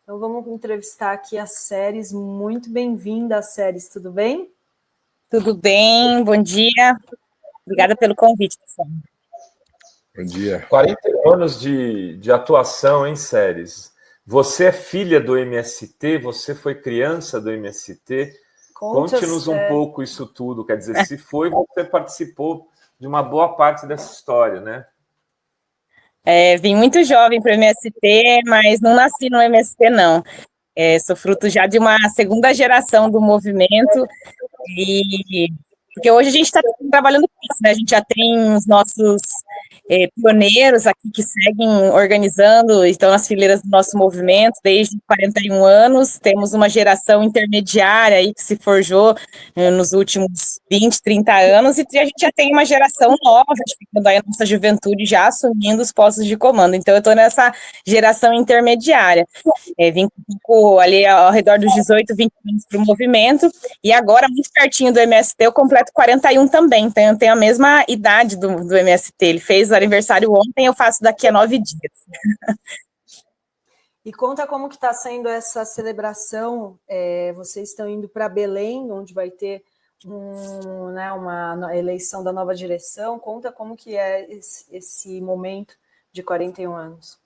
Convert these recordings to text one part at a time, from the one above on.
Então vamos entrevistar aqui a Séries. Muito bem-vinda, Séries, tudo bem? Tudo bem, bom dia. Obrigada pelo convite, pessoal. Bom dia. 41 anos de atuação em séries. Você é filha do MST, você foi criança do MST. Conte-nos um pouco isso tudo. Quer dizer, se foi, você participou de uma boa parte dessa história, né? Vim muito jovem para o MST, mas não nasci no MST, não. Sou fruto já de uma segunda geração do movimento, porque hoje a gente está trabalhando com isso, né? A gente já tem os nossos pioneiros aqui que seguem organizando, estão nas fileiras do nosso movimento desde 41 anos, temos uma geração intermediária aí que se forjou nos últimos 20, 30 anos, e a gente já tem uma geração nova, ficando aí a nossa juventude já assumindo os postos de comando. Então eu estou nessa geração intermediária. Vim ali ao redor dos 18, 20 anos para o movimento, e agora, muito pertinho do MST, eu completo 41 também, então eu tenho a mesma idade do MST. Ele fez aniversário ontem, eu faço daqui a 9 dias. E conta como que está sendo essa celebração. Vocês estão indo para Belém, onde vai ter uma eleição da nova direção. Conta como que é esse momento de 41 anos.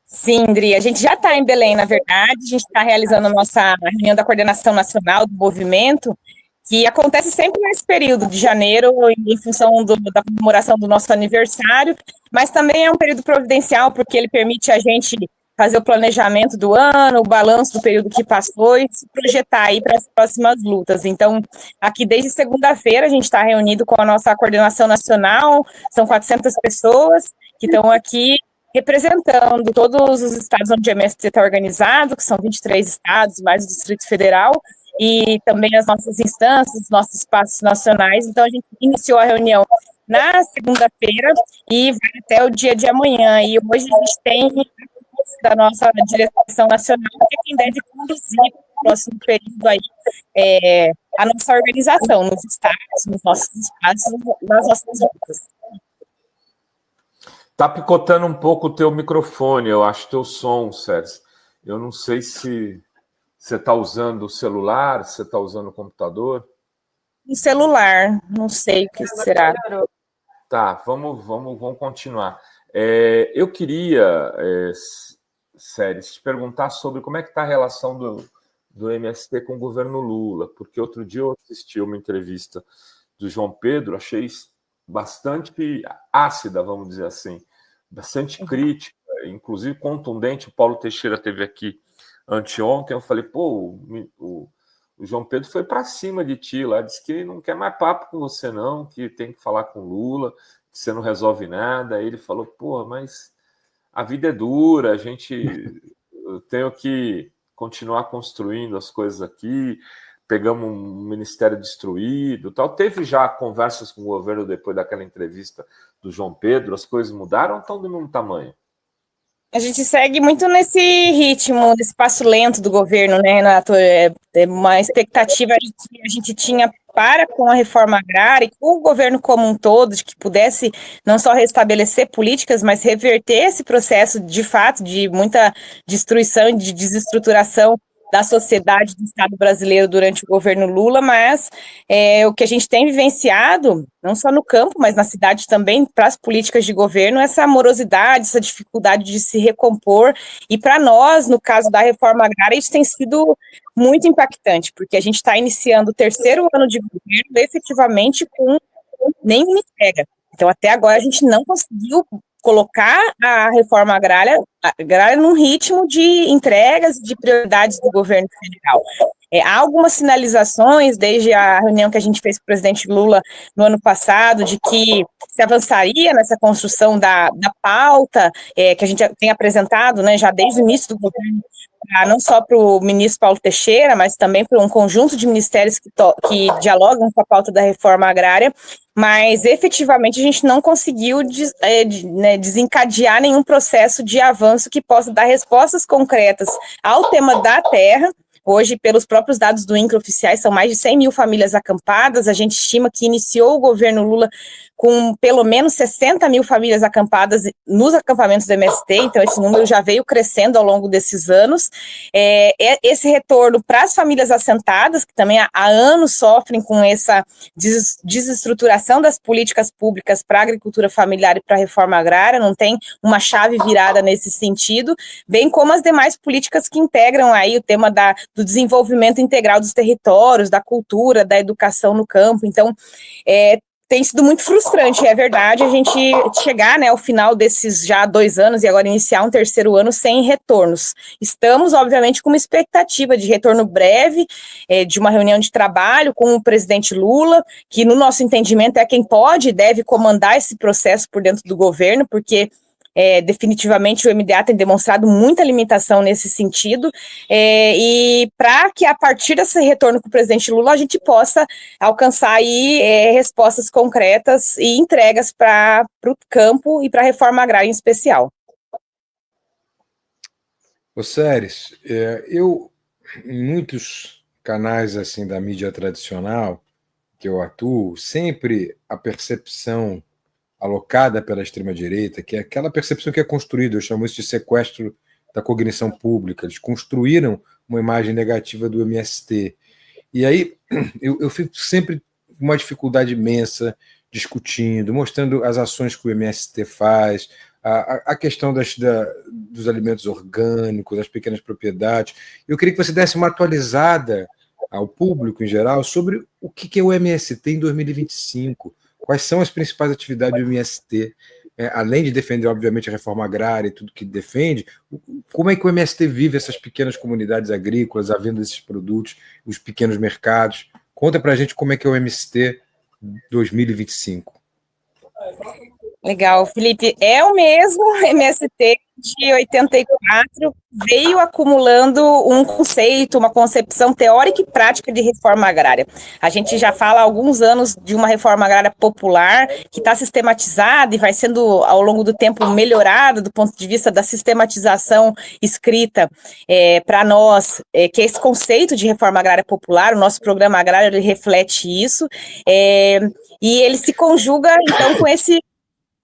Sim, Dri, a gente já está em Belém, na verdade, a gente está realizando a nossa reunião da coordenação nacional do movimento, que acontece sempre nesse período de janeiro, em função da comemoração do nosso aniversário, mas também é um período providencial, porque ele permite a gente fazer o planejamento do ano, o balanço do período que passou e se projetar aí para as próximas lutas. Então, aqui desde segunda-feira a gente está reunido com a nossa coordenação nacional, são 400 pessoas que estão aqui representando todos os estados onde o MST está organizado, que são 23 estados, mais o Distrito Federal, e também as nossas instâncias, os nossos espaços nacionais. Então, a gente iniciou a reunião na segunda-feira e vai até o dia de amanhã. E hoje a gente tem da nossa direção nacional, que é quem deve conduzir no próximo período aí a nossa organização nos estados, nos nossos espaços, nas nossas lutas. Tá picotando um pouco o teu microfone, eu acho, teu som, Sérgio. Eu não sei se você está usando o celular, se você está usando o computador. Um celular, não sei o que será. Tá, vamos continuar. Eu queria, Séries, te perguntar sobre como é que está a relação do MST com o governo Lula, porque outro dia eu assisti uma entrevista do João Pedro, achei bastante ácida, vamos dizer assim, bastante crítica, inclusive contundente. O Paulo Teixeira esteve aqui anteontem, eu falei, pô, o João Pedro foi para cima de ti lá, disse que não quer mais papo com você não, que tem que falar com o Lula, que você não resolve nada. Aí ele falou, pô, mas a vida é dura, eu tenho que continuar construindo as coisas aqui, pegamos um ministério destruído, tal. Teve já conversas com o governo depois daquela entrevista do João Pedro, as coisas mudaram ou estão do mesmo tamanho? A gente segue muito nesse ritmo, nesse passo lento do governo, né, Renato? Uma expectativa que a gente tinha com a reforma agrária e com o governo como um todo, de que pudesse não só restabelecer políticas, mas reverter esse processo, de fato, de muita destruição e de desestruturação da sociedade do Estado brasileiro durante o governo Lula, mas o que a gente tem vivenciado, não só no campo, mas na cidade também, para as políticas de governo, essa morosidade, essa dificuldade de se recompor, e para nós, no caso da reforma agrária, isso tem sido muito impactante, porque a gente está iniciando o terceiro ano de governo efetivamente com nenhuma entrega. Então, até agora, a gente não conseguiu colocar a reforma agrária num ritmo de entregas, de prioridades do governo federal. Há algumas sinalizações, desde a reunião que a gente fez com o presidente Lula no ano passado, de que se avançaria nessa construção da pauta que a gente tem apresentado, né, já desde o início do governo, não só para o ministro Paulo Teixeira, mas também para um conjunto de ministérios que dialogam com a pauta da reforma agrária, mas efetivamente a gente não conseguiu desencadear nenhum processo de avanço que possa dar respostas concretas ao tema da terra, Hoje, pelos próprios dados do INCRA oficiais, são mais de 100 mil famílias acampadas. A gente estima que iniciou o governo Lula com pelo menos 60 mil famílias acampadas nos acampamentos do MST, então esse número já veio crescendo ao longo desses anos. Esse retorno para as famílias assentadas, que também há anos sofrem com essa desestruturação das políticas públicas para a agricultura familiar e para a reforma agrária, não tem uma chave virada nesse sentido, bem como as demais políticas que integram aí o tema do desenvolvimento integral dos territórios, da cultura, da educação no campo. Então, tem sido muito frustrante, é verdade, a gente chegar, né, ao final desses já 2 anos e agora iniciar um 3º ano sem retornos. Estamos, obviamente, com uma expectativa de retorno breve, de uma reunião de trabalho com o presidente Lula, que no nosso entendimento é quem pode e deve comandar esse processo por dentro do governo, porque definitivamente o MDA tem demonstrado muita limitação nesse sentido, e para que a partir desse retorno com o presidente Lula a gente possa alcançar aí respostas concretas e entregas para o campo e para a reforma agrária em especial. Ô Séries, eu, em muitos canais assim da mídia tradicional que eu atuo, sempre a percepção alocada pela extrema-direita, que é aquela percepção que é construída, eu chamo isso de sequestro da cognição pública, eles construíram uma imagem negativa do MST. E aí eu fico sempre com uma dificuldade imensa discutindo, mostrando as ações que o MST faz, a questão dos alimentos orgânicos, das pequenas propriedades. Eu queria que você desse uma atualizada ao público em geral sobre o que é o MST em 2025. Quais são as principais atividades do MST, além de defender, obviamente, a reforma agrária e tudo que defende, como é que o MST vive essas pequenas comunidades agrícolas, a venda desses produtos, os pequenos mercados? Conta para a gente como é que é o MST 2025. Legal, Felipe, é o mesmo MST de 84, veio acumulando um conceito, uma concepção teórica e prática de reforma agrária. A gente já fala há alguns anos de uma reforma agrária popular que está sistematizada e vai sendo, ao longo do tempo, melhorada do ponto de vista da sistematização escrita para nós, que é esse conceito de reforma agrária popular. O nosso programa agrário ele reflete isso, e ele se conjuga, então, com esse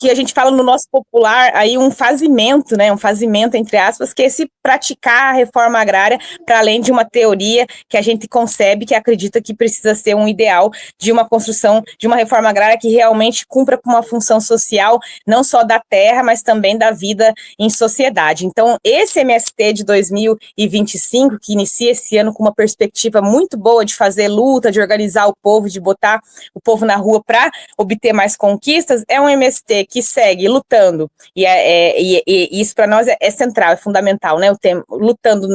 que a gente fala no nosso popular, aí um fazimento, né, um fazimento, entre aspas, que é esse praticar a reforma agrária para além de uma teoria que a gente concebe, que acredita que precisa ser um ideal de uma construção de uma reforma agrária que realmente cumpra com uma função social, não só da terra, mas também da vida em sociedade. Então, esse MST de 2025, que inicia esse ano com uma perspectiva muito boa de fazer luta, de organizar o povo, de botar o povo na rua para obter mais conquistas, é um MST que segue lutando, e isso para nós é central, é fundamental, né? Lutando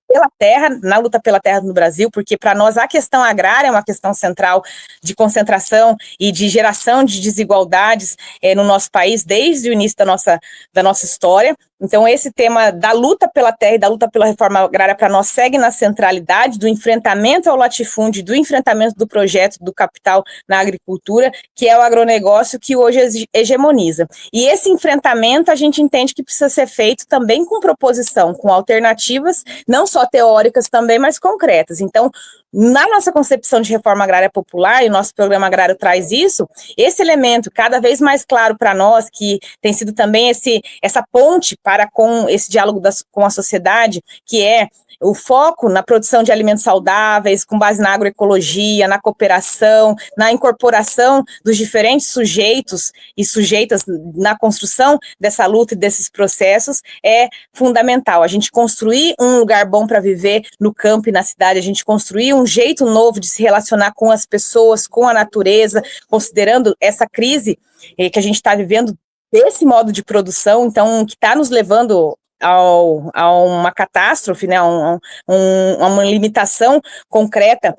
pela terra, na luta pela terra no Brasil, porque para nós a questão agrária é uma questão central de concentração e de geração de desigualdades no nosso país desde o início da nossa história. Então, esse tema da luta pela terra e da luta pela reforma agrária para nós segue na centralidade do enfrentamento ao latifúndio, do enfrentamento do projeto do capital na agricultura, que é o agronegócio que hoje hegemoniza. E esse enfrentamento a gente entende que precisa ser feito também com proposição, com alternativas, não só teóricas também, mas concretas. Então, na nossa concepção de reforma agrária popular, e o nosso programa agrário traz isso, esse elemento cada vez mais claro para nós, que tem sido também essa ponte para com esse diálogo com a sociedade, que é o foco na produção de alimentos saudáveis, com base na agroecologia, na cooperação, na incorporação dos diferentes sujeitos e sujeitas na construção dessa luta e desses processos, é fundamental. A gente construir um lugar bom para viver no campo e na cidade, a gente construir um jeito novo de se relacionar com as pessoas, com a natureza, considerando essa crise que a gente está vivendo desse modo de produção, então, que está nos levando a uma catástrofe, né, uma limitação concreta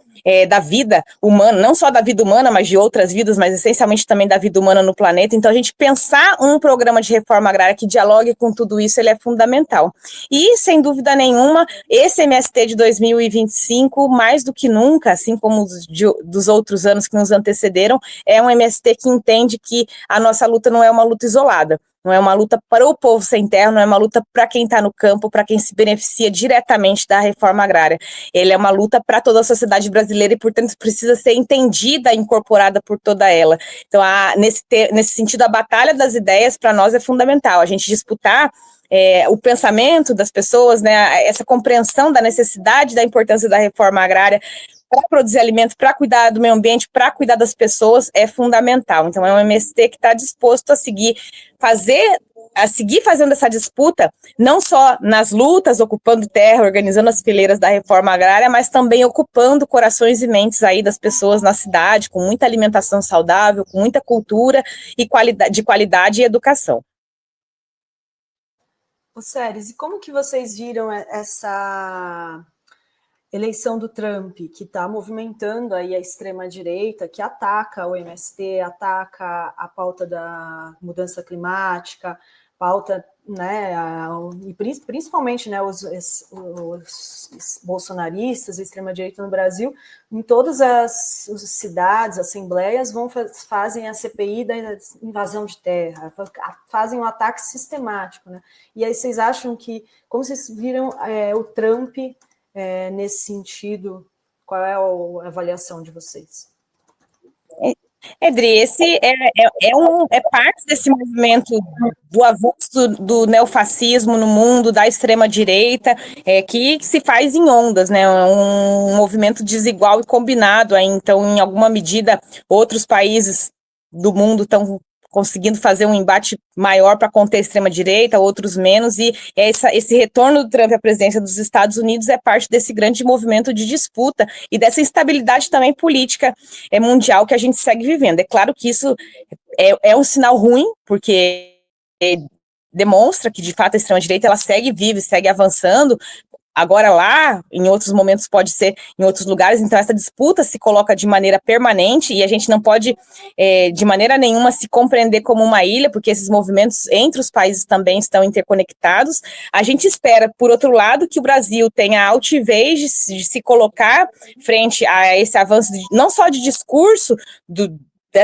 da vida humana, não só da vida humana, mas de outras vidas, mas essencialmente também da vida humana no planeta. Então, a gente pensar um programa de reforma agrária que dialogue com tudo isso, ele é fundamental. E, sem dúvida nenhuma, esse MST de 2025, mais do que nunca, assim como dos outros anos que nos antecederam, é um MST que entende que a nossa luta não é uma luta isolada. não é uma luta para o povo sem terra, não é uma luta para quem está no campo, para quem se beneficia diretamente da reforma agrária. Ele é uma luta para toda a sociedade brasileira e, portanto, precisa ser entendida e incorporada por toda ela. Então, nesse sentido, a batalha das ideias para nós é fundamental. A gente disputar o pensamento das pessoas, né, essa compreensão da necessidade, da importância da reforma agrária para produzir alimentos, para cuidar do meio ambiente, para cuidar das pessoas, é fundamental. Então, é um MST que está disposto a seguir fazendo essa disputa, não só nas lutas, ocupando terra, organizando as fileiras da reforma agrária, mas também ocupando corações e mentes aí das pessoas na cidade, com muita alimentação saudável, com muita cultura e de qualidade e educação. Séries, e como que vocês viram essa eleição do Trump, que está movimentando aí a extrema-direita, que ataca o MST, ataca a pauta da mudança climática, pauta, né, e principalmente, né, os bolsonaristas, a extrema-direita no Brasil, em todas as cidades, assembleias, fazem a CPI da invasão de terra, fazem um ataque sistemático, né? E aí vocês acham que, como vocês viram o Trump nesse sentido, qual é a avaliação de vocês? Edri, esse é parte desse movimento do avanço do neofascismo no mundo, da extrema-direita, que se faz em ondas, né? Um movimento desigual e combinado. Aí, então, em alguma medida, outros países do mundo estão conseguindo fazer um embate maior para conter a extrema-direita, outros menos, e esse retorno do Trump à presidência dos Estados Unidos é parte desse grande movimento de disputa e dessa instabilidade também política mundial que a gente segue vivendo. É claro que isso é um sinal ruim, porque demonstra que, de fato, a extrema-direita ela segue viva, segue avançando. Agora lá, em outros momentos pode ser em outros lugares, então essa disputa se coloca de maneira permanente e a gente não pode, de maneira nenhuma, se compreender como uma ilha, porque esses movimentos entre os países também estão interconectados. A gente espera, por outro lado, que o Brasil tenha a altivez de se colocar frente a esse avanço, não só de discurso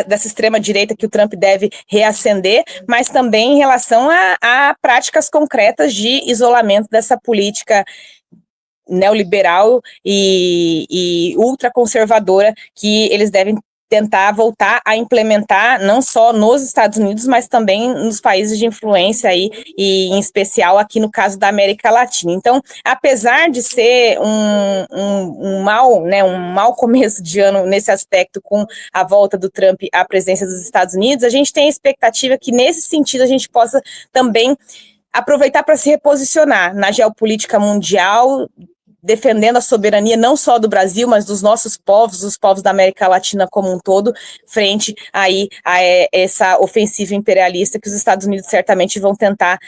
dessa extrema-direita que o Trump deve reacender, mas também em relação a práticas concretas de isolamento dessa política neoliberal e ultraconservadora que eles devem tentar voltar a implementar não só nos Estados Unidos, mas também nos países de influência aí, e em especial aqui no caso da América Latina. Então, apesar de ser um mau começo de ano nesse aspecto, com a volta do Trump à presidência dos Estados Unidos, a gente tem a expectativa que nesse sentido a gente possa também aproveitar para se reposicionar na geopolítica mundial, defendendo a soberania não só do Brasil, mas dos nossos povos, os povos da América Latina como um todo, frente aí a essa ofensiva imperialista que os Estados Unidos certamente vão tentar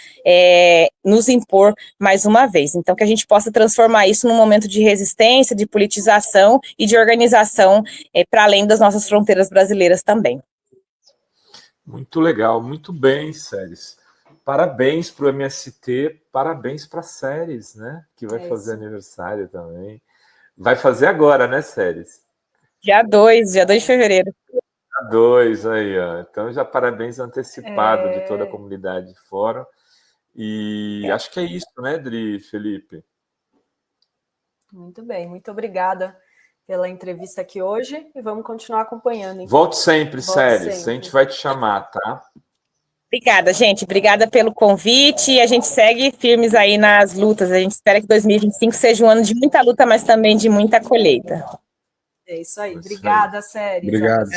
nos impor mais uma vez. Então, que a gente possa transformar isso num momento de resistência, de politização e de organização para além das nossas fronteiras brasileiras também. Muito legal, muito bem, Séries. Parabéns para o MST, parabéns para a Séries, né? Que vai fazer aniversário também. Vai fazer agora, né, Séries? Dia 2 de fevereiro. Dia 2, aí, ó. Então, já parabéns antecipado de toda a comunidade de fórum. E acho que é isso, né, Dri, Felipe? Muito bem, muito obrigada pela entrevista aqui hoje e vamos continuar acompanhando. Então. Volte sempre, Séries. A gente vai te chamar, tá? Obrigada, gente. Obrigada pelo convite. E a gente segue firmes aí nas lutas. A gente espera que 2025 seja um ano de muita luta, mas também de muita colheita. É isso aí. Obrigada, Séries. Obrigado.